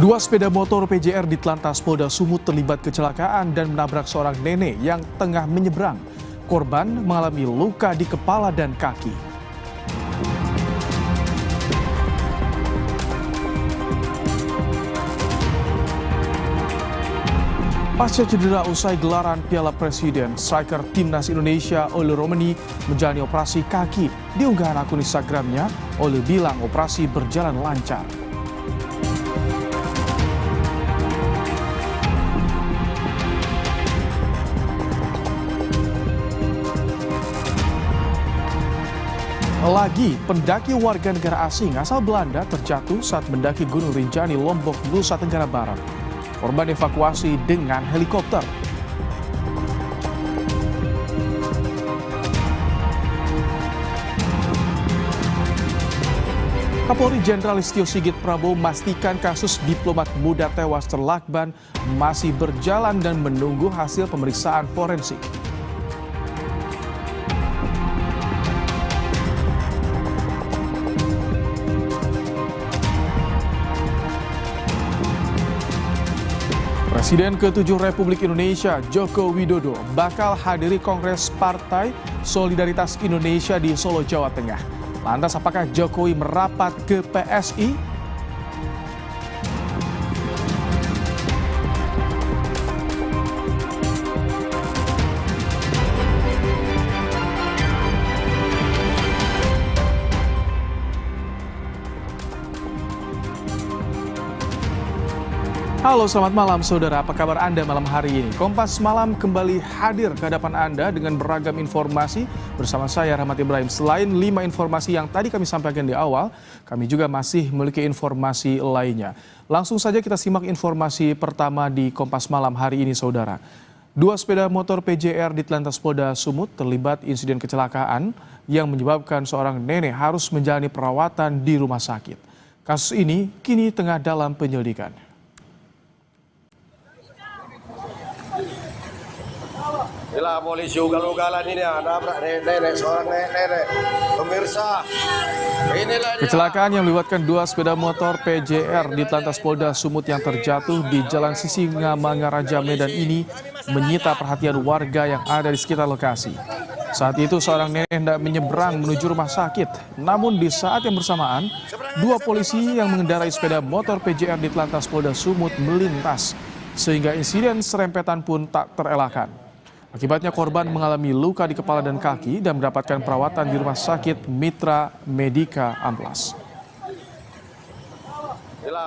Dua sepeda motor PJR di Telantas Polda Sumut terlibat kecelakaan dan menabrak seorang nenek yang tengah menyeberang. Korban mengalami luka di kepala dan kaki. Pasca cedera usai gelaran Piala Presiden, striker Timnas Indonesia Ole Romeni menjalani operasi kaki. Di unggahan akun Instagramnya, Ole bilang operasi berjalan lancar. Lagi, pendaki warga negara asing asal Belanda terjatuh saat mendaki Gunung Rinjani, Lombok, Nusa Tenggara Barat. Korban evakuasi dengan helikopter. Kapolri Jenderal Listio Sigit Prabowo memastikan kasus diplomat muda tewas terlakban masih berjalan dan menunggu hasil pemeriksaan forensik. Presiden ke-7 Republik Indonesia Joko Widodo bakal hadiri Kongres Partai Solidaritas Indonesia di Solo, Jawa Tengah. Lantas apakah Jokowi merapat ke PSI? Halo, selamat malam saudara. Apa kabar Anda malam hari ini? Kompas Malam kembali hadir ke hadapan Anda dengan beragam informasi bersama saya Rahmat Ibrahim. Selain 5 informasi yang tadi kami sampaikan di awal, kami juga masih memiliki informasi lainnya. Langsung saja kita simak informasi pertama di Kompas Malam hari ini saudara. Dua sepeda motor PJR di Telantas Polda Sumut terlibat insiden kecelakaan yang menyebabkan seorang nenek harus menjalani perawatan di rumah sakit. Kasus ini kini tengah dalam penyelidikan. Inilah polisi ugal-ugalan ini nabrak nenek, seorang nenek. Pemirsa, inilah dia. Kecelakaan yang melibatkan dua sepeda motor PJR di Telantas Polda Sumut yang terjatuh di Jalan Sisingamangaraja Medan ini menyita perhatian warga yang ada di sekitar lokasi. Saat itu seorang nenek hendak menyeberang menuju rumah sakit. Namun di saat yang bersamaan, dua polisi yang mengendarai sepeda motor PJR di Telantas Polda Sumut melintas, sehingga insiden serempetan pun tak terelakkan. Akibatnya korban mengalami luka di kepala dan kaki dan mendapatkan perawatan di Rumah Sakit Mitra Medika Amplas.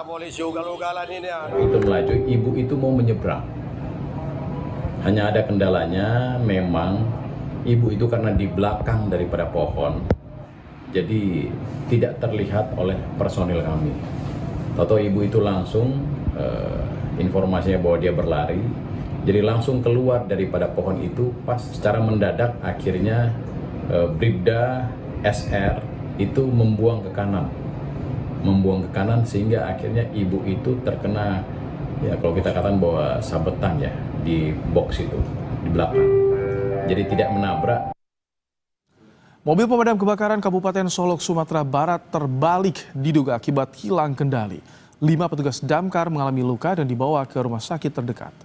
Polisi ugal-ugalan ini. Itu melaju, ibu itu mau menyeberang. Hanya ada kendalanya, memang ibu itu karena di belakang daripada pohon, jadi tidak terlihat oleh personil kami. Tahu ibu itu langsung informasinya bahwa dia berlari. Jadi langsung keluar daripada pohon itu, pas secara mendadak akhirnya Bribda SR itu membuang ke kanan sehingga akhirnya ibu itu terkena, ya kalau kita katakan bahwa sabetan ya di box itu di belakang. Jadi tidak menabrak. Mobil pemadam kebakaran Kabupaten Solok, Sumatera Barat terbalik diduga akibat hilang kendali. 5 petugas damkar mengalami luka dan dibawa ke rumah sakit terdekat.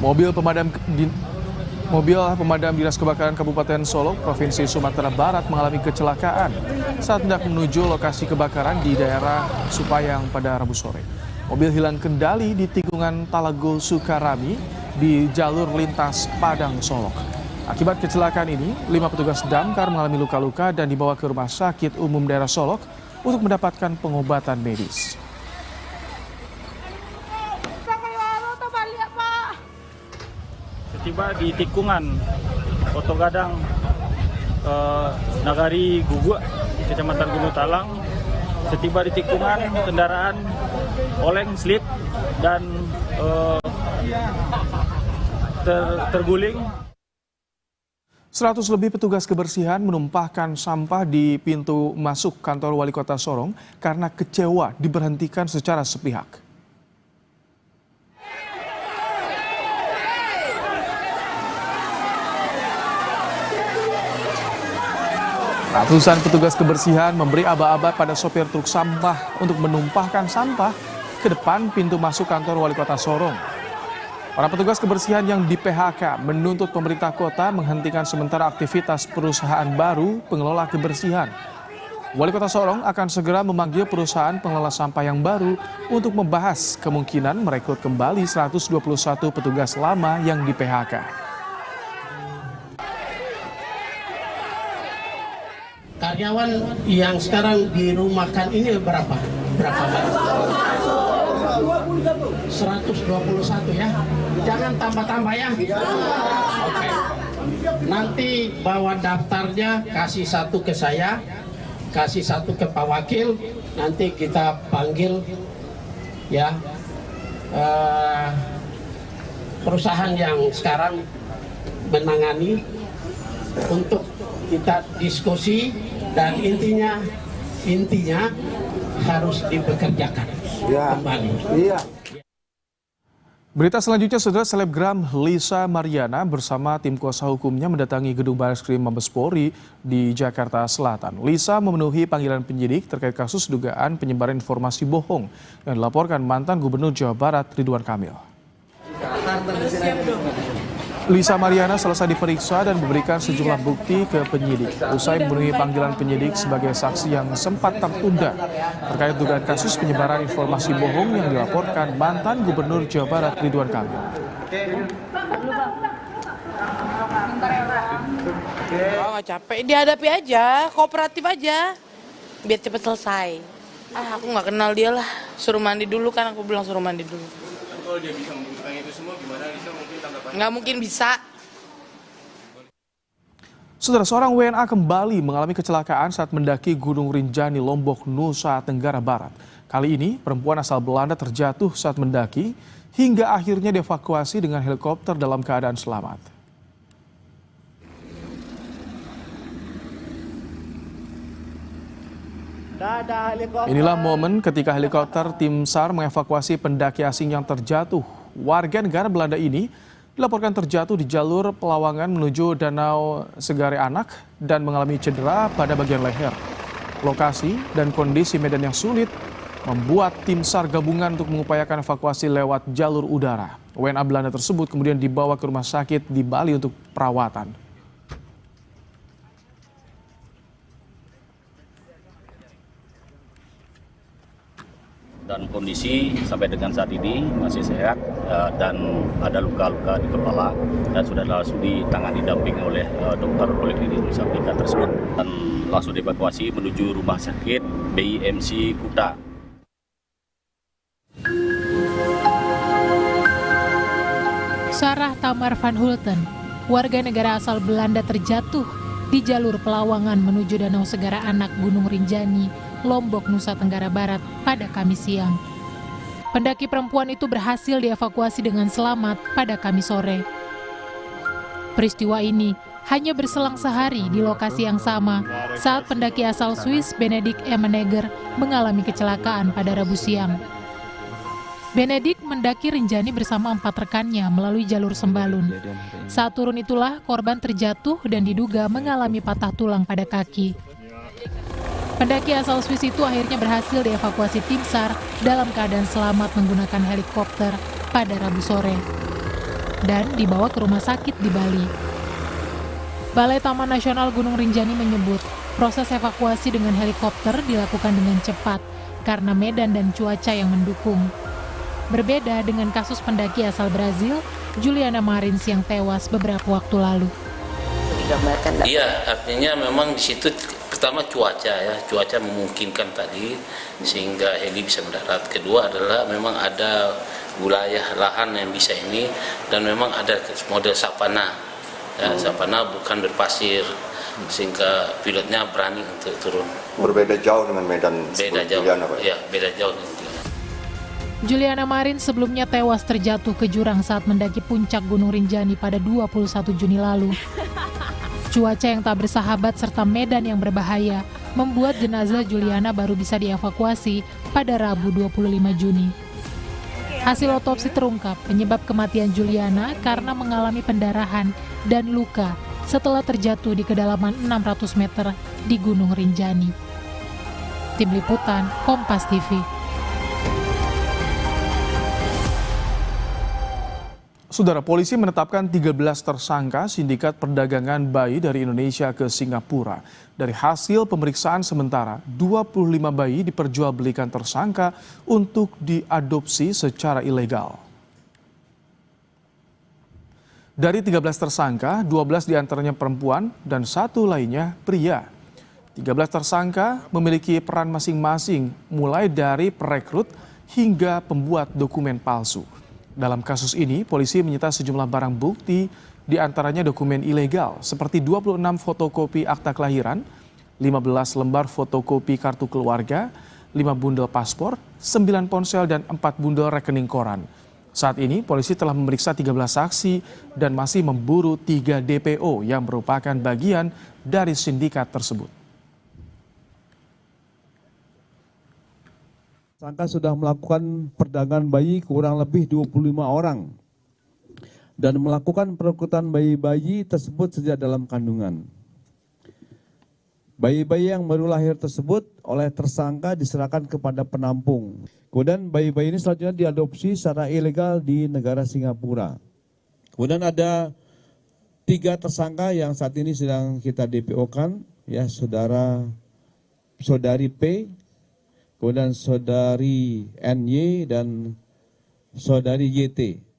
Mobil pemadam Dinas Kebakaran Kabupaten Solok, Provinsi Sumatera Barat mengalami kecelakaan saat hendak menuju lokasi kebakaran di daerah Supayang pada Rabu sore. Mobil hilang kendali di tikungan Talago Sukarami di jalur lintas Padang Solok. Akibat kecelakaan ini, 5 petugas damkar mengalami luka-luka dan dibawa ke Rumah Sakit Umum Daerah Solok untuk mendapatkan pengobatan medis. Tiba di tikungan Oto Gadang Nagari Guguk, Kecamatan Gunung Talang. Setiba di tikungan, kendaraan oleng slip dan terguling. 100 lebih petugas kebersihan menumpahkan sampah di pintu masuk kantor Wali Kota Sorong karena kecewa diberhentikan secara sepihak. Ratusan petugas kebersihan memberi aba-aba pada sopir truk sampah untuk menumpahkan sampah ke depan pintu masuk kantor Wali Kota Sorong. Para petugas kebersihan yang di PHK menuntut pemerintah kota menghentikan sementara aktivitas perusahaan baru pengelola kebersihan. Wali Kota Sorong akan segera memanggil perusahaan pengelola sampah yang baru untuk membahas kemungkinan merekrut kembali 121 petugas lama yang di PHK. Karyawan yang sekarang dirumahkan ini berapa? Berapa banyak? 121 ya. Jangan tambah-tambah ya. Oke. Nanti bawa daftarnya, kasih satu ke saya, kasih satu ke Pak Wakil. Nanti kita panggil ya perusahaan yang sekarang menangani untuk kita diskusi. Dan intinya harus dipekerjakan kembali. Berita selanjutnya, saudara, selebgram Lisa Mariana bersama tim kuasa hukumnya mendatangi gedung Barreskrim Mabes Polri di Jakarta Selatan. Lisa memenuhi panggilan penyidik terkait kasus dugaan penyebaran informasi bohong yang dilaporkan mantan Gubernur Jawa Barat Ridwan Kamil. Lisa Mariana selesai diperiksa dan memberikan sejumlah bukti ke penyidik. Usai memenuhi panggilan penyidik sebagai saksi yang sempat tertunda terkait dugaan kasus penyebaran informasi bohong yang dilaporkan mantan Gubernur Jawa Barat Ridwan Kamil. Oh, nggak capek, dihadapi aja, kooperatif aja, biar cepet selesai. Aku nggak kenal dia lah, suruh mandi dulu kan, aku bilang suruh mandi dulu. Kalau dia bisa membuktikan itu semua, gimana Lisa mungkin tanggapannya? Nggak mungkin bisa. Saudara, seorang WNA kembali mengalami kecelakaan saat mendaki Gunung Rinjani, Lombok, Nusa Tenggara Barat. Kali ini, perempuan asal Belanda terjatuh saat mendaki hingga akhirnya dievakuasi dengan helikopter dalam keadaan selamat. Inilah momen ketika helikopter tim SAR mengevakuasi pendaki asing yang terjatuh. Warga negara Belanda ini dilaporkan terjatuh di jalur Pelawangan menuju Danau Segare Anak dan mengalami cedera pada bagian leher. Lokasi dan kondisi medan yang sulit membuat tim SAR gabungan untuk mengupayakan evakuasi lewat jalur udara. WNA Belanda tersebut kemudian dibawa ke rumah sakit di Bali untuk perawatan. Dan kondisi sampai dengan saat ini masih sehat dan ada luka-luka di kepala dan sudah langsung ditangani didampingi oleh dokter Poliklinik Nusa Penida tersebut dan langsung dievakuasi menuju rumah sakit BIMC Kuta. Sarah Tamar van Hulten, warga negara asal Belanda terjatuh di jalur Pelawangan menuju Danau Segara Anak Gunung Rinjani, Lombok, Nusa Tenggara Barat pada Kamis siang. Pendaki perempuan itu berhasil dievakuasi dengan selamat pada Kamis sore. Peristiwa ini hanya berselang sehari di lokasi yang sama saat pendaki asal Swiss Benedict Emenegger mengalami kecelakaan pada Rabu siang. Benedict mendaki Rinjani bersama 4 rekannya melalui jalur Sembalun. Saat turun itulah korban terjatuh dan diduga mengalami patah tulang pada kaki. Pendaki asal Swiss itu akhirnya berhasil dievakuasi tim SAR dalam keadaan selamat menggunakan helikopter pada Rabu sore dan dibawa ke rumah sakit di Bali. Balai Taman Nasional Gunung Rinjani menyebut proses evakuasi dengan helikopter dilakukan dengan cepat karena medan dan cuaca yang mendukung. Berbeda dengan kasus pendaki asal Brazil, Juliana Marins yang tewas beberapa waktu lalu. Iya, artinya memang di situ pertama cuaca memungkinkan tadi sehingga heli bisa mendarat. Kedua adalah memang ada wilayah lahan yang bisa ini dan memang ada model sapana. Ya, sapana bukan berpasir sehingga pilotnya berani untuk turun. Berbeda jauh dengan medan beda jauh. Ya, beda jauh dengan Juliana Marin sebelumnya tewas terjatuh ke jurang saat mendaki puncak Gunung Rinjani pada 21 Juni lalu. Cuaca yang tak bersahabat serta medan yang berbahaya membuat jenazah Juliana baru bisa dievakuasi pada Rabu 25 Juni. Hasil otopsi terungkap penyebab kematian Juliana karena mengalami pendarahan dan luka setelah terjatuh di kedalaman 600 meter di Gunung Rinjani. Tim Liputan, Kompas TV. Saudara, polisi menetapkan 13 tersangka sindikat perdagangan bayi dari Indonesia ke Singapura. Dari hasil pemeriksaan sementara, 25 bayi diperjualbelikan tersangka untuk diadopsi secara ilegal. Dari 13 tersangka, 12 diantaranya perempuan dan 1 lainnya pria. 13 tersangka memiliki peran masing-masing, mulai dari perekrut hingga pembuat dokumen palsu. Dalam kasus ini, polisi menyita sejumlah barang bukti, di antaranya dokumen ilegal seperti 26 fotokopi akta kelahiran, 15 lembar fotokopi kartu keluarga, 5 bundel paspor, 9 ponsel, dan 4 bundel rekening koran. Saat ini, polisi telah memeriksa 13 saksi dan masih memburu 3 DPO yang merupakan bagian dari sindikat tersebut. Tersangka sudah melakukan perdagangan bayi kurang lebih 25 orang dan melakukan perekrutan bayi-bayi tersebut sejak dalam kandungan. Bayi-bayi yang baru lahir tersebut oleh tersangka diserahkan kepada penampung. Kemudian bayi-bayi ini selanjutnya diadopsi secara ilegal di negara Singapura. Kemudian ada 3 tersangka yang saat ini sedang kita DPO-kan, ya, saudari P, kemudian saudari NY dan saudari YT.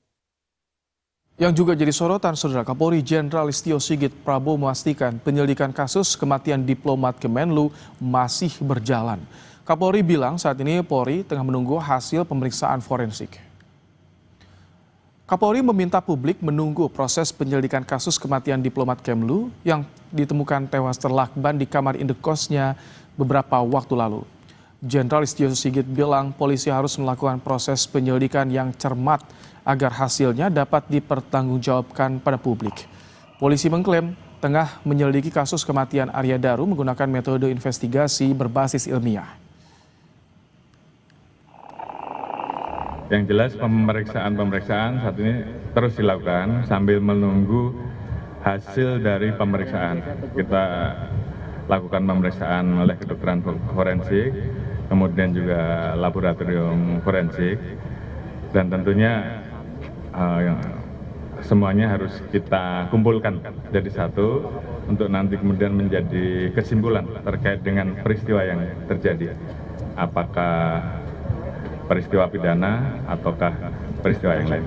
Yang juga jadi sorotan, Saudara, Kapolri Jenderal Listio Sigit Prabowo memastikan penyelidikan kasus kematian diplomat Kemenlu masih berjalan. Kapolri bilang saat ini Polri tengah menunggu hasil pemeriksaan forensik. Kapolri meminta publik menunggu proses penyelidikan kasus kematian diplomat Kemlu yang ditemukan tewas terlakban di kamar indekosnya beberapa waktu lalu. Jenderal Listio Sigit bilang polisi harus melakukan proses penyelidikan yang cermat agar hasilnya dapat dipertanggungjawabkan pada publik. Polisi mengklaim tengah menyelidiki kasus kematian Arya Daru menggunakan metode investigasi berbasis ilmiah. Yang jelas pemeriksaan saat ini terus dilakukan sambil menunggu hasil dari pemeriksaan. Kita lakukan pemeriksaan oleh kedokteran forensik, kemudian juga laboratorium forensik, dan tentunya semuanya harus kita kumpulkan jadi satu untuk nanti kemudian menjadi kesimpulan terkait dengan peristiwa yang terjadi. Apakah peristiwa pidana ataukah peristiwa yang lain.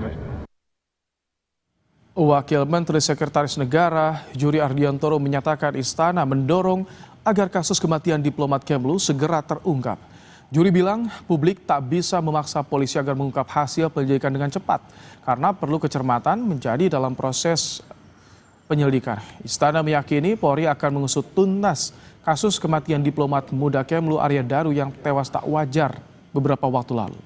Wakil Menteri Sekretaris Negara Juri Ardiantoro menyatakan istana mendorong agar kasus kematian diplomat Kemlu segera terungkap. Juri bilang publik tak bisa memaksa polisi agar mengungkap hasil penyelidikan dengan cepat karena perlu kecermatan menjadi dalam proses penyelidikan. Istana meyakini Polri akan mengusut tuntas kasus kematian diplomat muda Kemlu Arya Daru yang tewas tak wajar beberapa waktu lalu.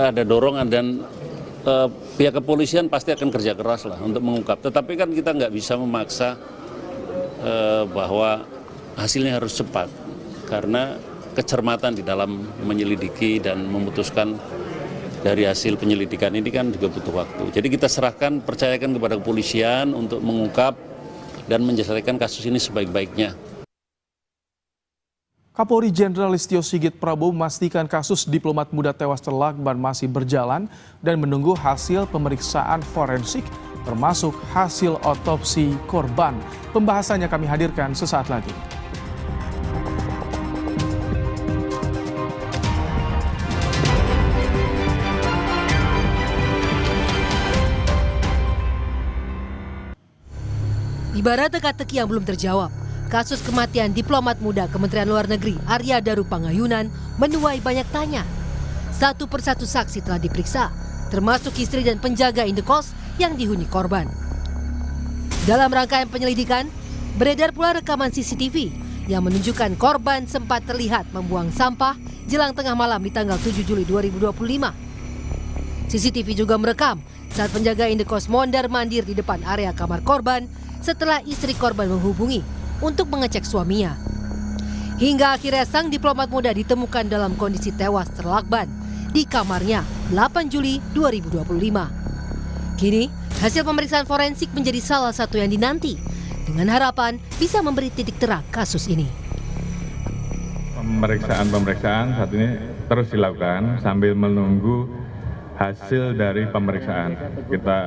Ada dorongan dan pihak kepolisian pasti akan kerja keras lah untuk mengungkap. Tetapi kan kita nggak bisa memaksa bahwa hasilnya harus cepat karena kecermatan di dalam menyelidiki dan memutuskan dari hasil penyelidikan ini kan juga butuh waktu. Jadi kita serahkan, percayakan kepada kepolisian untuk mengungkap dan menyelesaikan kasus ini sebaik-baiknya. Kapolri Jenderal Listio Sigit Prabowo memastikan kasus diplomat muda tewas terlakban masih berjalan dan menunggu hasil pemeriksaan forensik termasuk hasil otopsi korban. Pembahasannya kami hadirkan sesaat lagi. Ibarat teka-teki yang belum terjawab, kasus kematian diplomat muda Kementerian Luar Negeri Arya Daru Pangayunan menuai banyak tanya. Satu persatu saksi telah diperiksa, termasuk istri dan penjaga indekos yang dihuni korban. Dalam rangkaian penyelidikan, beredar pula rekaman CCTV yang menunjukkan korban sempat terlihat membuang sampah jelang tengah malam di tanggal 7 Juli 2025. CCTV juga merekam saat penjaga indekos mondar-mandir di depan area kamar korban setelah istri korban menghubungi untuk mengecek suaminya. Hingga akhirnya sang diplomat muda ditemukan dalam kondisi tewas terlakban di kamarnya 8 Juli 2025. Kini, Hasil pemeriksaan forensik menjadi salah satu yang dinanti, dengan harapan bisa memberi titik terang kasus ini. Pemeriksaan saat ini terus dilakukan sambil menunggu hasil dari pemeriksaan. Kita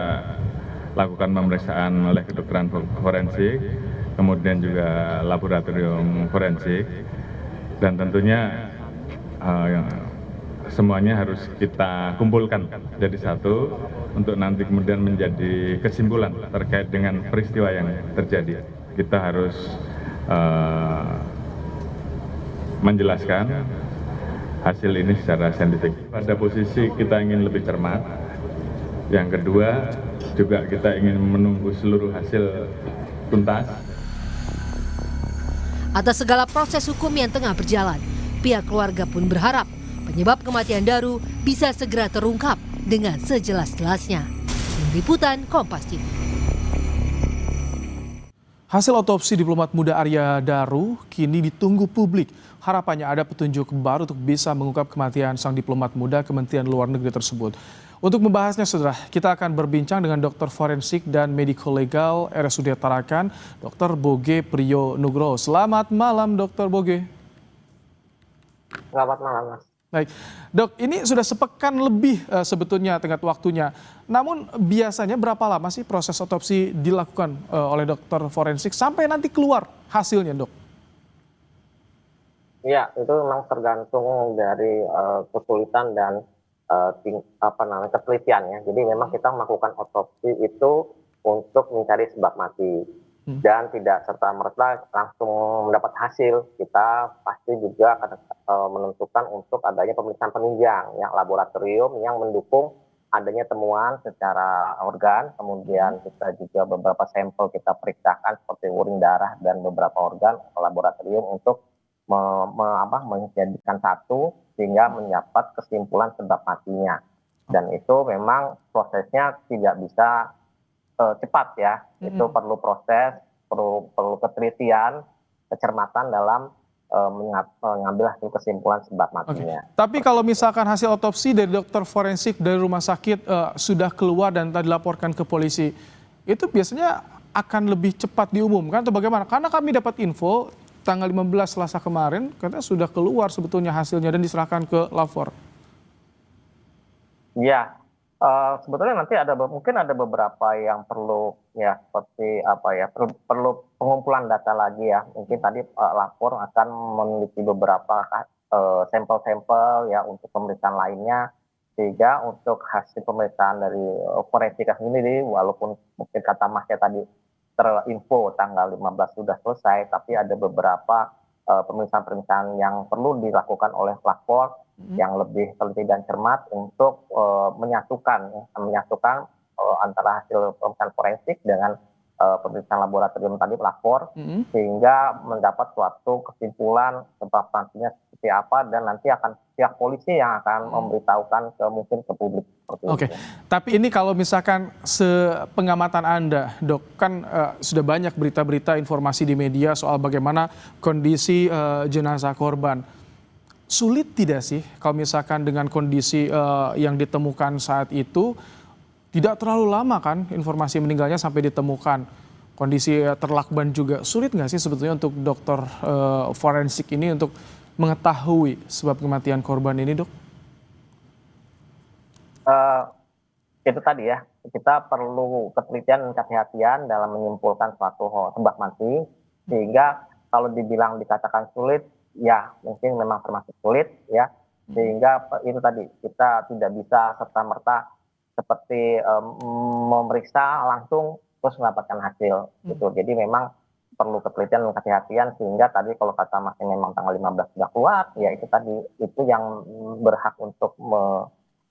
lakukan pemeriksaan oleh kedokteran forensik, kemudian juga laboratorium forensik, dan tentunya semuanya harus kita kumpulkan jadi satu untuk nanti kemudian menjadi kesimpulan terkait dengan peristiwa yang terjadi. Kita harus menjelaskan hasil ini secara saintifik. Pada posisi kita ingin lebih cermat. Yang kedua juga kita ingin menunggu seluruh hasil tuntas. Atas segala proses hukum yang tengah berjalan, pihak keluarga pun berharap penyebab kematian Daru bisa segera terungkap dengan sejelas-jelasnya. Tim Liputan Kompas TV. Hasil otopsi diplomat muda Arya Daru kini ditunggu publik. Harapannya ada petunjuk baru untuk bisa mengungkap kematian sang diplomat muda Kementerian Luar Negeri tersebut. Untuk membahasnya, saudara, kita akan berbincang dengan dokter forensik dan mediko legal RSUD Tarakan, Dr. Boge Priyo Nugroho. Selamat malam, Dr. Boge. Selamat malam, Mas. Baik, dok, ini sudah sepekan lebih sebetulnya tenggat waktunya. Namun biasanya berapa lama sih proses otopsi dilakukan oleh dokter forensik sampai nanti keluar hasilnya, dok? Iya, itu memang tergantung dari kesulitan dan ketelitiannya. Jadi memang kita melakukan otopsi itu untuk mencari sebab mati. Dan tidak serta-merta langsung mendapat hasil. Kita pasti juga akan menentukan untuk adanya pemeriksaan penunjang yang laboratorium yang mendukung adanya temuan secara organ. Kemudian kita juga beberapa sampel kita periksakan seperti urin darah dan beberapa organ ke laboratorium untuk menjadikan satu sehingga mendapat kesimpulan sebab matinya. Dan itu memang prosesnya tidak bisa cepat ya, itu perlu proses, perlu ketelitian, kecermatan dalam mengambil hasil kesimpulan sebab matinya. Tapi kalau misalkan hasil otopsi dari dokter forensik dari rumah sakit sudah keluar dan telah dilaporkan ke polisi, itu biasanya akan lebih cepat diumumkan atau bagaimana? Karena kami dapat info tanggal 15 Selasa kemarin katanya sudah keluar sebetulnya hasilnya dan diserahkan ke lapor. Iya. Sebetulnya nanti mungkin ada beberapa yang perlu ya seperti perlu pengumpulan data lagi ya. Mungkin tadi lapor akan memiliki beberapa sampel-sampel ya untuk pemeriksaan lainnya, sehingga untuk hasil pemeriksaan dari forensik sendiri walaupun mungkin kata Masnya tadi terinfo tanggal 15 sudah selesai, tapi ada beberapa pemeriksaan-pemeriksaan yang perlu dilakukan oleh lapor yang lebih teliti dan cermat untuk menyatukan antara hasil pemeriksaan forensik dengan pemeriksaan laboratorium tadi lapor, sehingga mendapat suatu kesimpulan sebab pastinya seperti apa, dan nanti akan pihak polisi yang akan memberitahukan mungkin ke publik. Oke, tapi ini kalau misalkan sepengamatan Anda, dok, kan sudah banyak berita-berita informasi di media soal bagaimana kondisi jenazah korban. Sulit tidak sih kalau misalkan dengan kondisi yang ditemukan saat itu tidak terlalu lama kan informasi meninggalnya sampai ditemukan, kondisi terlakban juga, sulit nggak sih sebetulnya untuk dokter forensik ini untuk mengetahui sebab kematian korban ini, dok? Itu tadi ya, kita perlu ketelitian dan kehati-hatian dalam menyimpulkan suatu sebab mati, sehingga kalau dibilang dikatakan sulit, ya mungkin memang termasuk sulit ya, sehingga itu tadi kita tidak bisa serta-merta seperti memeriksa langsung terus mendapatkan hasil gitu. Jadi memang perlu ketelitian dan kehati-hatian, sehingga tadi kalau kata Mas memang tanggal 15 sudah keluar, ya itu tadi itu yang berhak untuk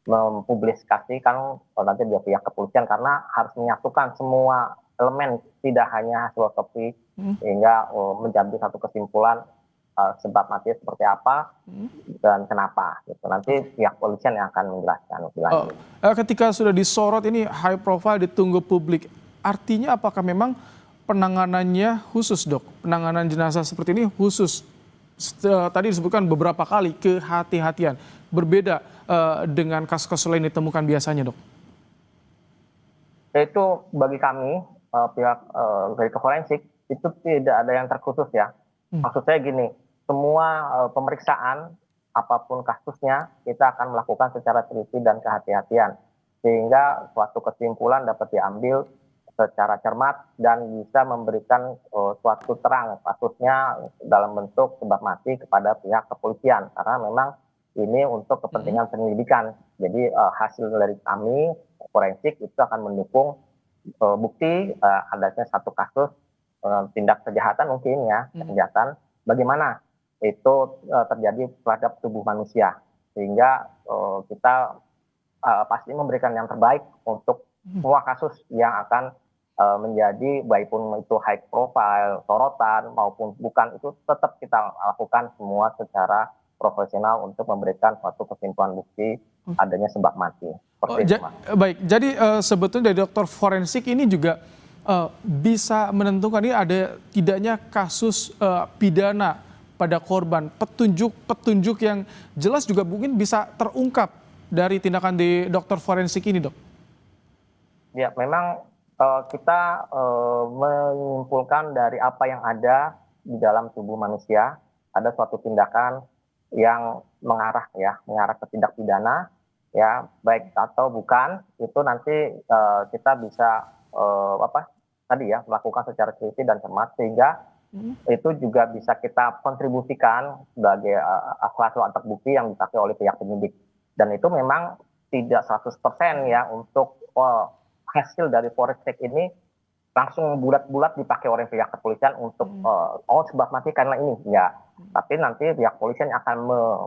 mempublikasikan nanti dia pihak kepolisian, karena harus menyatukan semua elemen, tidak hanya hasil otopsi, sehingga menjadi satu kesimpulan sebab mati seperti apa dan kenapa gitu. Nanti pihak polisian yang akan menjelaskan lebih lanjut. Ketika sudah disorot ini high profile, ditunggu publik, artinya apakah memang penanganannya khusus, dok? Penanganan jenazah seperti ini khusus. Tadi disebutkan beberapa kali kehati-hatian, berbeda dengan kasus-kasus lain ditemukan biasanya, dok. Itu bagi kami pihak dari forensik itu tidak ada yang terkhusus ya. Maksud saya gini, semua pemeriksaan apapun kasusnya kita akan melakukan secara teliti dan kehati-hatian sehingga suatu kesimpulan dapat diambil secara cermat dan bisa memberikan suatu terang kasusnya dalam bentuk sebab mati kepada pihak kepolisian karena memang ini untuk kepentingan penyelidikan. Jadi hasil dari kami forensik itu akan mendukung bukti adanya satu kasus tindak kejahatan mungkin ya, kejahatan bagaimana itu terjadi terhadap tubuh manusia sehingga kita pasti memberikan yang terbaik untuk semua kasus yang akan menjadi baik pun itu high profile, sorotan maupun bukan, itu tetap kita lakukan semua secara profesional untuk memberikan suatu kesimpulan bukti adanya sebab mati. Baik, jadi sebetulnya dari dokter forensik ini juga bisa menentukan ini ada tidaknya kasus pidana pada korban, petunjuk yang jelas juga mungkin bisa terungkap dari tindakan di dokter forensik ini, Dok. Ya, memang kita menyimpulkan dari apa yang ada di dalam tubuh manusia, ada suatu tindakan yang mengarah ke tindak pidana, ya baik atau bukan, itu nanti kita bisa melakukan secara teliti dan cermat sehingga itu juga bisa kita kontribusikan sebagai suatu alat bukti yang dipakai oleh pihak penyidik. Dan itu memang tidak 100% ya untuk hasil dari forensik ini langsung bulat-bulat dipakai oleh pihak kepolisian untuk sebab mati karena ini, ya. Tapi nanti pihak kepolisian akan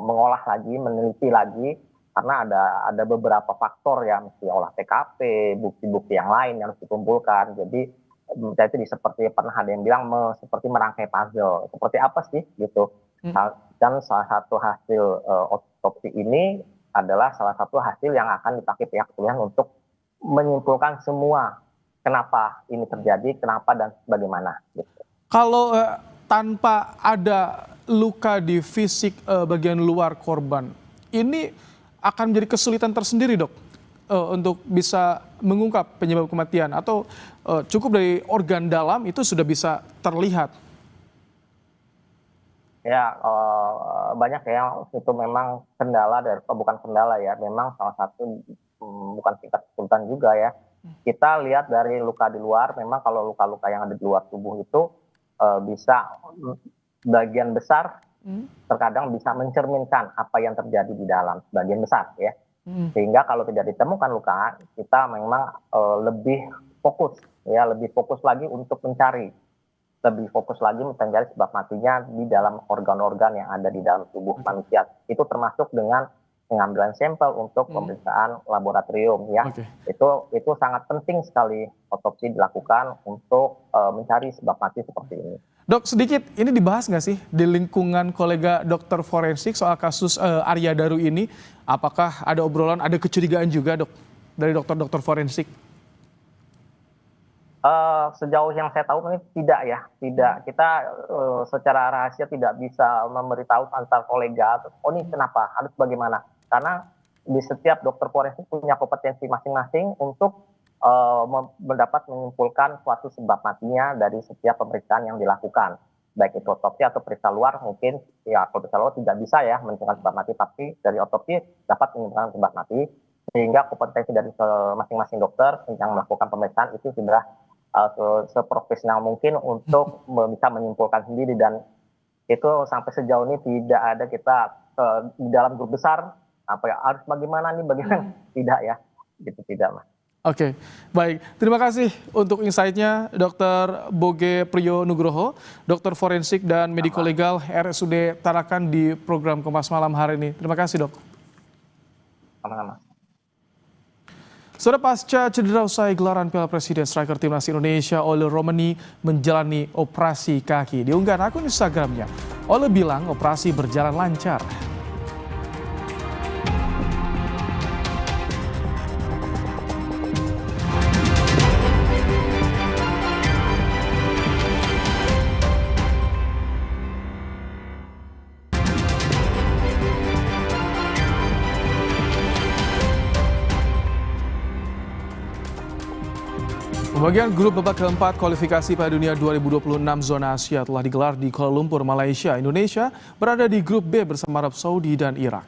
mengolah lagi, meneliti lagi karena ada beberapa faktor ya, mesti olah TKP, bukti-bukti yang lain yang harus dikumpulkan. Jadi itu seperti pernah ada yang bilang seperti merangkai puzzle. Seperti apa sih gitu. Dan salah satu hasil otopsi ini adalah salah satu hasil yang akan dipakai pihak kepolisian untuk menyimpulkan semua kenapa ini terjadi, kenapa dan bagaimana. Gitu. Kalau tanpa ada luka di fisik bagian luar korban, ini akan menjadi kesulitan tersendiri, Dok, untuk bisa mengungkap penyebab kematian atau cukup dari organ dalam itu sudah bisa terlihat? Ya, banyak ya, itu memang kendala bukan kendala ya, memang salah satu bukan tingkat kesulitan juga ya. Kita lihat dari luka di luar, memang kalau luka-luka yang ada di luar tubuh itu bisa bagian besar terkadang bisa mencerminkan apa yang terjadi di dalam, sebagian besar ya. Sehingga kalau tidak ditemukan luka, kita memang lebih fokus lagi untuk mencari sebab matinya di dalam organ-organ yang ada di dalam tubuh manusia. Itu termasuk dengan pengambilan sampel untuk pemeriksaan laboratorium ya. Itu sangat penting sekali otopsi dilakukan untuk mencari sebab mati seperti ini. Dok, sedikit ini dibahas nggak sih di lingkungan kolega dokter forensik soal kasus Arya Daru ini? Apakah ada obrolan, ada kecurigaan juga, Dok, dari dokter-dokter forensik? Sejauh yang saya tahu ini tidak. Kita secara rahasia tidak bisa memberitahu antar kolega. Ini kenapa, harus bagaimana? Karena di setiap dokter forensik punya kompetensi masing-masing untuk mendapat menyimpulkan suatu sebab matinya dari setiap pemeriksaan yang dilakukan. Baik itu otopsi atau periksa luar, mungkin ya kalau periksa luar tidak bisa ya menentukan sebab mati, tapi dari otopsi dapat menentukan sebab mati. Sehingga kompetensi dari masing-masing dokter yang melakukan pemeriksaan itu sudah seprofesional mungkin untuk bisa menyimpulkan sendiri, dan itu sampai sejauh ini tidak ada kita di dalam grup besar harus bagaimana tidak ya, gitu tidak Mas. Oke, baik. Terima kasih untuk insight-nya Dr. Boge Priyo Nugroho, dokter forensik dan mediko legal RSUD Tarakan di program Kompas Malam hari ini. Terima kasih, Dok. Sama-sama. Saudara, pasca cedera usai gelaran Piala Presiden, striker timnas Indonesia Ole Romani menjalani operasi kaki. Di unggahan akun Instagramnya, Ole bilang operasi berjalan lancar. Pembagian grup babak keempat kualifikasi Piala Dunia 2026 zona Asia telah digelar di Kuala Lumpur, Malaysia. Indonesia berada di grup B bersama Arab Saudi dan Irak.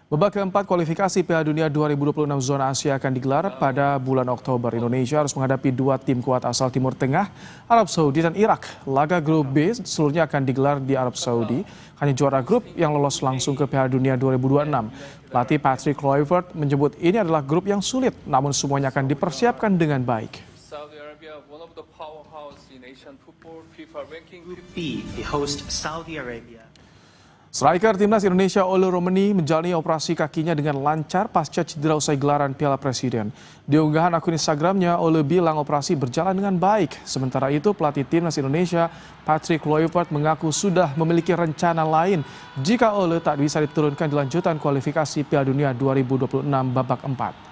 Babak keempat kualifikasi Piala Dunia 2026 zona Asia akan digelar pada bulan Oktober. Indonesia harus menghadapi dua tim kuat asal Timur Tengah, Arab Saudi dan Irak. Laga grup B seluruhnya akan digelar di Arab Saudi. Hanya juara grup yang lolos langsung ke Piala Dunia 2026. Pelatih Patrick Kluivert menyebut ini adalah grup yang sulit, namun semuanya akan dipersiapkan dengan baik. Saudi Arabia, one of the powerhouse in Asian football, FIFA ranking Group B, the host Saudi Arabia. Striker timnas Indonesia Ole Romeni menjalani operasi kakinya dengan lancar pasca cedera usai gelaran Piala Presiden. Di unggahan akun Instagramnya, Ole bilang operasi berjalan dengan baik. Sementara itu, pelatih timnas Indonesia Patrick Kluivert mengaku sudah memiliki rencana lain jika Ole tak bisa diturunkan di lanjutan kualifikasi Piala Dunia 2026 babak 4.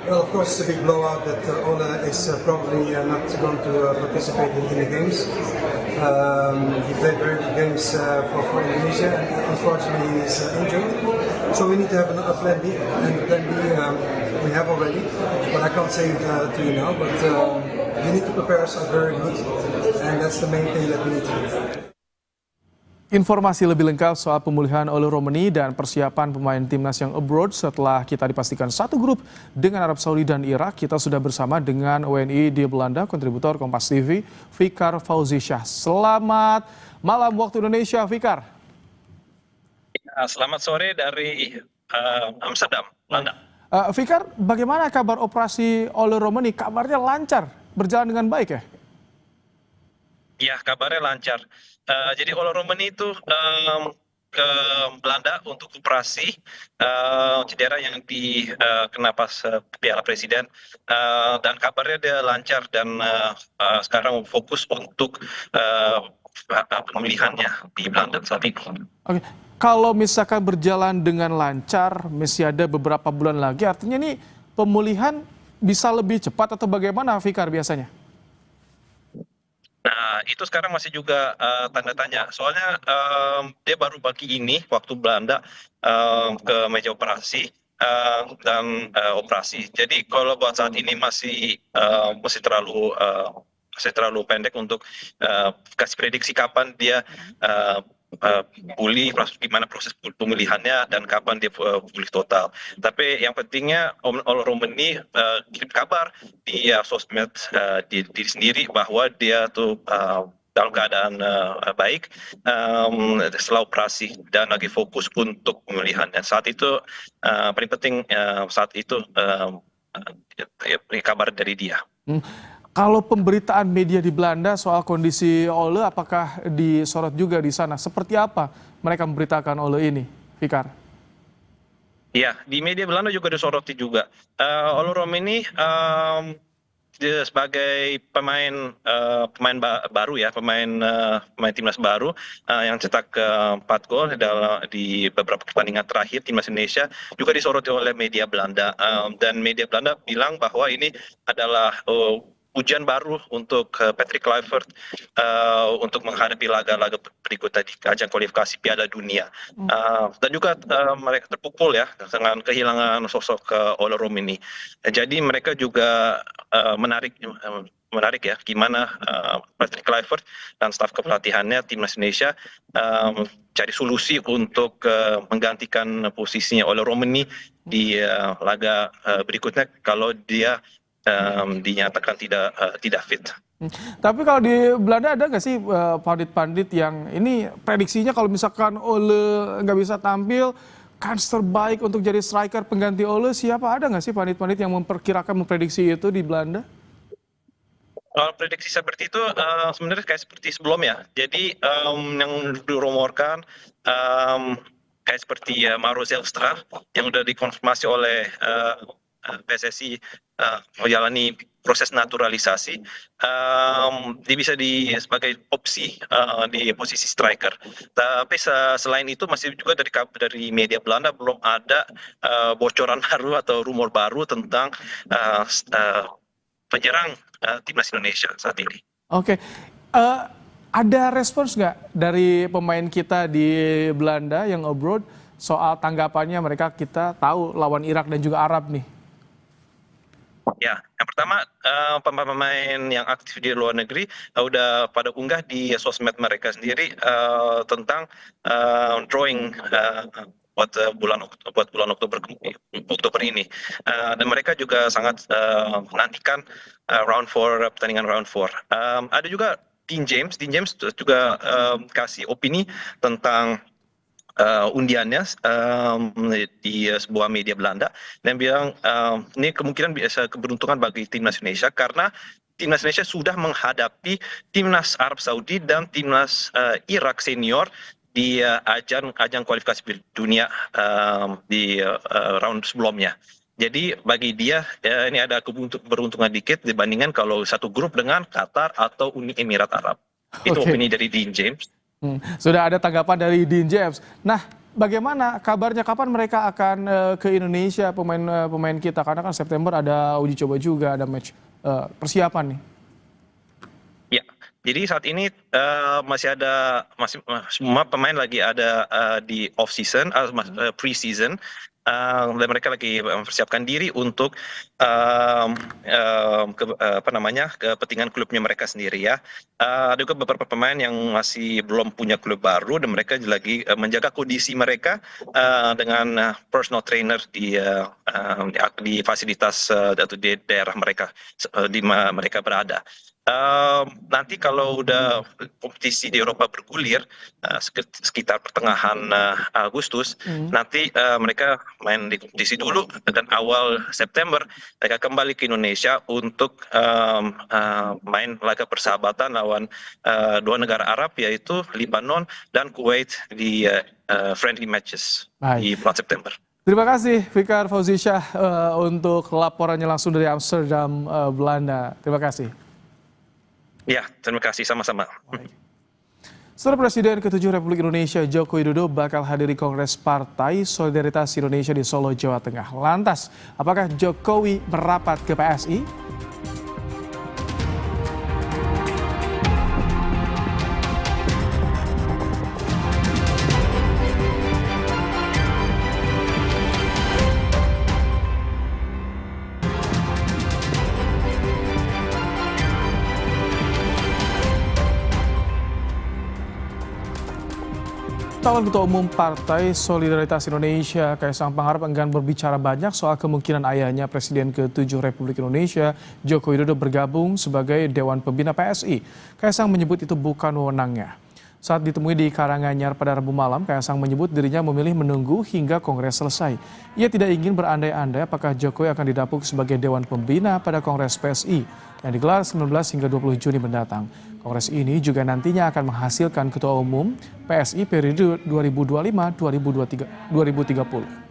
Well, of course, it's a big blowout that Ole is probably not going to participate in the games. He played very good games for Indonesia, and unfortunately he's injured. So we need to have another plan B, and the plan B we have already, but I can't say it to you now. But we need to prepare ourselves very good, and that's the main thing that we need to do. Informasi lebih lengkap soal pemulihan Ole Romeni dan persiapan pemain timnas yang abroad setelah kita dipastikan satu grup dengan Arab Saudi dan Irak, kita sudah bersama dengan WNI di Belanda, kontributor Kompas TV, Fikar Fauzisyah. Selamat malam waktu Indonesia, Fikar. Selamat sore dari Amsterdam, Belanda. Fikar, bagaimana kabar operasi Ole Romeni? Kabarnya lancar, berjalan dengan baik ya? Ya, kabarnya lancar. Jadi Ole Romeni itu ke Belanda untuk operasi cedera yang kena pas Piala Presiden, dan kabarnya dia lancar dan sekarang fokus untuk pemulihannya di Belanda saat ini. Oke. Kalau misalkan berjalan dengan lancar, masih ada beberapa bulan lagi, artinya ini pemulihan bisa lebih cepat atau bagaimana, Fikar, biasanya? Nah, itu sekarang masih juga tanda tanya. Soalnya dia baru pagi ini waktu Belanda ke meja operasi dan operasi. Jadi kalau buat saat ini masih terlalu pendek untuk kasih prediksi kapan dia pulih, gimana proses pemulihannya dan kapan dia pulih total. Tapi yang pentingnya Ole Romeni kirim kabar di sosmed diri sendiri bahwa dia tuh dalam keadaan baik setelah operasi dan lagi fokus untuk pemulihannya. Saat itu paling penting kabar dari dia. Kalau pemberitaan media di Belanda soal kondisi Ole, apakah disorot juga di sana? Seperti apa mereka memberitakan Ole ini, Fikar? Ya, di media Belanda juga disoroti juga. Ole Romeni sebagai pemain baru ya, pemain timnas baru yang cetak 4 gol di beberapa pertandingan terakhir timnas Indonesia, juga disoroti oleh media Belanda, dan media Belanda bilang bahwa ini adalah ujian baru untuk Patrick Kluivert untuk menghadapi laga-laga berikutnya di ajang kualifikasi Piala Dunia. Dan juga mereka terpukul ya dengan kehilangan sosok Ole Romeni. Jadi mereka juga menarik ya gimana Patrick Kluivert dan staf kepelatihannya timnas Indonesia cari solusi untuk menggantikan posisinya Ole Romeni di laga berikutnya kalau dia dinyatakan tidak fit. Tapi kalau di Belanda ada nggak sih pandit-pandit yang ini prediksinya kalau misalkan Ole nggak bisa tampil, kans terbaik untuk jadi striker pengganti Ole siapa? Ada nggak sih pandit-pandit yang memprediksi itu di Belanda? Kalau prediksi seperti itu sebenarnya kayak seperti sebelumnya. Jadi yang dirumorkan kayak seperti Mauro Zelstra yang udah dikonfirmasi oleh PSSI menjalani proses naturalisasi, dia bisa sebagai opsi di posisi striker. Tapi selain itu masih juga dari media Belanda belum ada bocoran baru atau rumor baru tentang penyerang timnas Indonesia saat ini. Oke. Ada respons nggak dari pemain kita di Belanda yang abroad soal tanggapannya mereka, kita tahu lawan Irak dan juga Arab nih. Ya, yang pertama pemain yang aktif di luar negeri udah pada unggah di sosmed mereka sendiri tentang drawing buat bulan Oktober ini, dan mereka juga sangat menantikan pertandingan round 4. Ada juga Dean James juga kasih opini tentang undiannya di sebuah media Belanda, dan bilang ini kemungkinan bisa keberuntungan bagi timnas Indonesia karena timnas Indonesia sudah menghadapi timnas Arab Saudi dan timnas Irak senior di ajang kualifikasi dunia di round sebelumnya. Jadi bagi dia ini ada keberuntungan dikit dibandingkan kalau satu grup dengan Qatar atau Uni Emirat Arab. Itu opini dari Dean James. Sudah ada tanggapan dari Dean James. Nah, bagaimana kabarnya, kapan mereka akan ke Indonesia, pemain kita? Karena kan September ada uji coba juga, ada match persiapan nih. Ya, jadi saat ini masih semua pemain lagi ada di off season, pre-season. Dan mereka lagi mempersiapkan diri untuk kepentingan klubnya mereka sendiri ya. Ada juga beberapa pemain yang masih belum punya klub baru dan mereka lagi menjaga kondisi mereka dengan personal trainer di fasilitas atau di daerah mereka di mana mereka berada. Nanti kalau udah kompetisi di Eropa bergulir sekitar pertengahan Agustus, nanti mereka main di kompetisi dulu, dan awal September mereka kembali ke Indonesia untuk main laga persahabatan lawan dua negara Arab, yaitu Lebanon dan Kuwait di friendly matches di bulan September. Terima kasih Fikar Fauzisyah untuk laporannya langsung dari Amsterdam, Belanda. Terima kasih. Ya, terima kasih, sama-sama. Setelah Presiden ke-7 Republik Indonesia Joko Widodo bakal hadiri Kongres Partai Solidaritas Indonesia di Solo, Jawa Tengah. Lantas, apakah Jokowi merapat ke PSI? Calon Ketua Umum Partai Solidaritas Indonesia, Kaisang Pangarep, enggan berbicara banyak soal kemungkinan ayahnya Presiden ke-7 Republik Indonesia, Joko Widodo, bergabung sebagai Dewan Pembina PSI. Kaisang menyebut itu bukan wewenangnya. Saat ditemui di Karanganyar pada Rabu malam, Kaisang menyebut dirinya memilih menunggu hingga Kongres selesai. Ia tidak ingin berandai-andai apakah Jokowi akan didapuk sebagai Dewan Pembina pada Kongres PSI yang digelar 19 hingga 20 Juni mendatang. Kongres ini juga nantinya akan menghasilkan Ketua Umum PSI periode 2025-2030.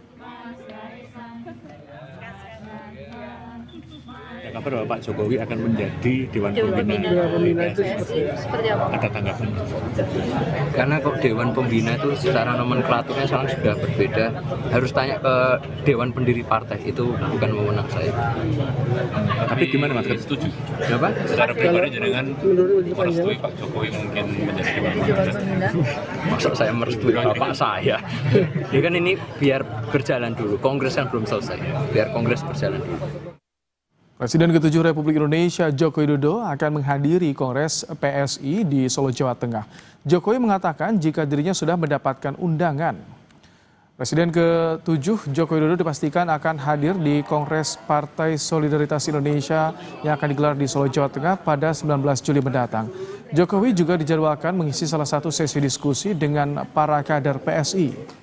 Kabar Pak Jokowi akan menjadi Dewan Pembina itu seperti apa? Ada tanggapan? Karena kok Dewan Pembina itu secara nomenklaturnya sekarang sudah berbeda. Harus tanya ke Dewan Pendiri Partai, itu bukan wewenang saya. Tapi gimana Mas, setuju? Apa? Secara pribadi dengan merestui Pak Jokowi mungkin menjadi Dewan Pembina? Maksud saya merestui bapak saya. Ya kan ini biar berjalan dulu, Kongres kan belum selesai. Biar Kongres berjalan dulu. Presiden ke-7 Republik Indonesia Joko Widodo akan menghadiri Kongres PSI di Solo, Jawa Tengah. Jokowi mengatakan jika dirinya sudah mendapatkan undangan. Presiden ke-7 Joko Widodo dipastikan akan hadir di Kongres Partai Solidaritas Indonesia yang akan digelar di Solo, Jawa Tengah pada 19 Juli mendatang. Jokowi juga dijadwalkan mengisi salah satu sesi diskusi dengan para kader PSI.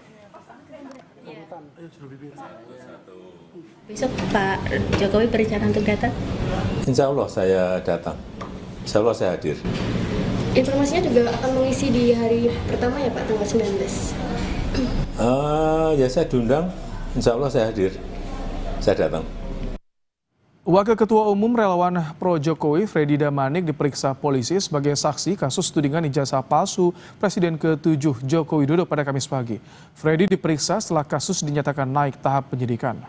Besok Pak Jokowi berencana untuk datang? Insya Allah saya datang, insya Allah saya hadir. Informasinya juga akan mengisi di hari pertama ya Pak, tanggal 19? Ya saya diundang, insya Allah saya hadir, saya datang. Wakil Ketua Umum Relawan Pro Jokowi Freddy Damanik diperiksa polisi sebagai saksi kasus tudingan ijazah palsu Presiden ke-7 Joko Widodo pada Kamis pagi. Freddy diperiksa setelah kasus dinyatakan naik tahap penyidikan.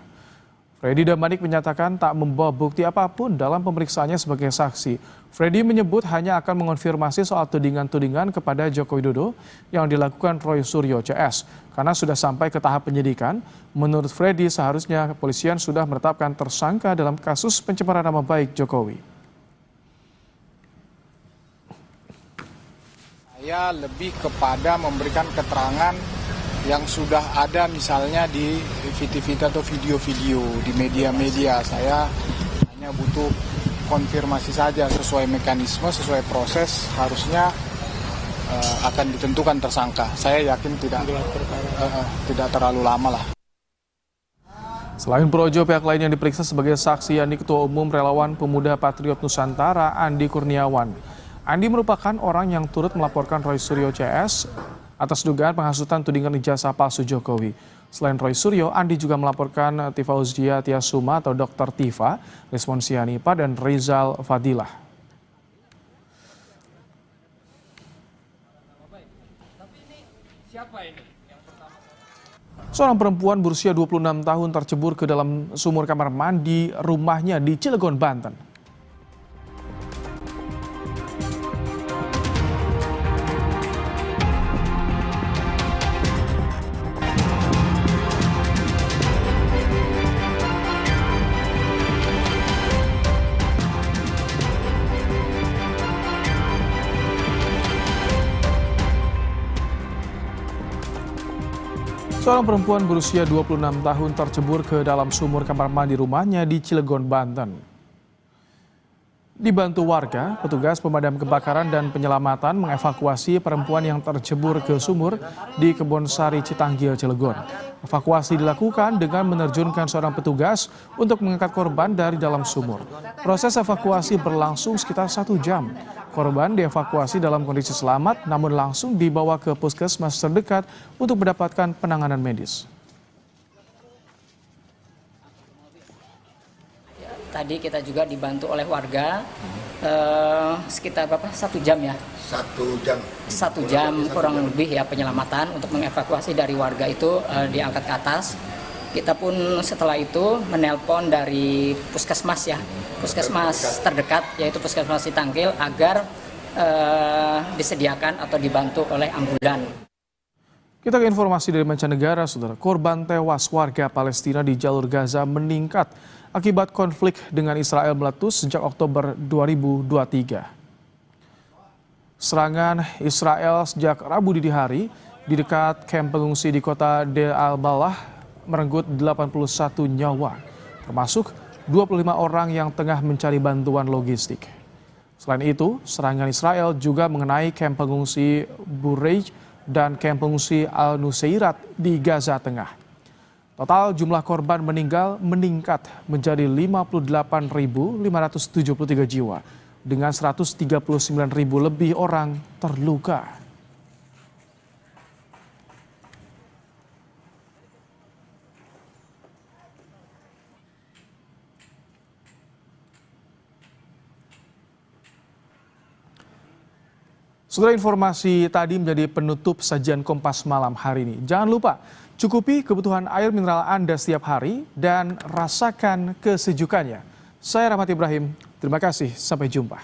Freddy Damanik menyatakan tak membawa bukti apapun dalam pemeriksaannya sebagai saksi. Freddy menyebut hanya akan mengonfirmasi soal tudingan-tudingan kepada Joko Widodo yang dilakukan Roy Suryo CS. Karena sudah sampai ke tahap penyidikan, menurut Freddy seharusnya kepolisian sudah menetapkan tersangka dalam kasus pencemaran nama baik Jokowi. Saya lebih kepada memberikan keterangan yang sudah ada misalnya di TV atau video-video di media-media. Saya hanya butuh konfirmasi saja sesuai mekanisme, sesuai proses, harusnya akan ditentukan tersangka. Saya yakin tidak terlalu lama lah. Selain Projo, pihak lain yang diperiksa sebagai saksi yakni Ketua Umum Relawan Pemuda Patriot Nusantara Andi Kurniawan. Andi merupakan orang yang turut melaporkan Roy Suryo CS atas dugaan penghasutan tudingan ijazah palsu Jokowi. Selain Roy Suryo, Andi juga melaporkan Tifa Uzdia Tiasuma atau Dr. Tifa, Rizwan Sianipa, dan Rizal Fadilah. Seorang perempuan berusia 26 tahun tercebur ke dalam sumur kamar mandi rumahnya di Cilegon, Banten. Seorang perempuan berusia 26 tahun tercebur ke dalam sumur kamar mandi rumahnya di Cilegon, Banten. Dibantu warga, petugas pemadam kebakaran dan penyelamatan mengevakuasi perempuan yang tercebur ke sumur di Kebonsari, Citanggil, Cilegon. Evakuasi dilakukan dengan menerjunkan seorang petugas untuk mengangkat korban dari dalam sumur. Proses evakuasi berlangsung sekitar 1 jam. Korban dievakuasi dalam kondisi selamat namun langsung dibawa ke puskesmas terdekat untuk mendapatkan penanganan medis. Tadi kita juga dibantu oleh warga sekitar berapa? 1 jam ya? 1 jam kurang lebih ya penyelamatan untuk mengevakuasi dari warga itu diangkat ke atas. Kita pun setelah itu menelpon dari puskesmas ya, puskesmas terdekat yaitu puskesmas Citanggil agar disediakan atau dibantu oleh ambulan. Kita ke informasi dari mancanegara, saudara. Korban tewas warga Palestina di jalur Gaza meningkat akibat konflik dengan Israel meletus sejak Oktober 2023. Serangan Israel sejak Rabu dini hari di dekat kamp pengungsi di kota Deir al-Balah merenggut 81 nyawa, termasuk 25 orang yang tengah mencari bantuan logistik. Selain itu, serangan Israel juga mengenai kamp pengungsi Bureij dan kamp pengungsi Al-Nusairat di Gaza Tengah. Total jumlah korban meninggal meningkat menjadi 58.573 jiwa, dengan 139.000 lebih orang terluka. Saudara, informasi tadi menjadi penutup sajian Kompas Malam hari ini. Jangan lupa, cukupi kebutuhan air mineral Anda setiap hari dan rasakan kesejukannya. Saya Rahmat Ibrahim, terima kasih, sampai jumpa.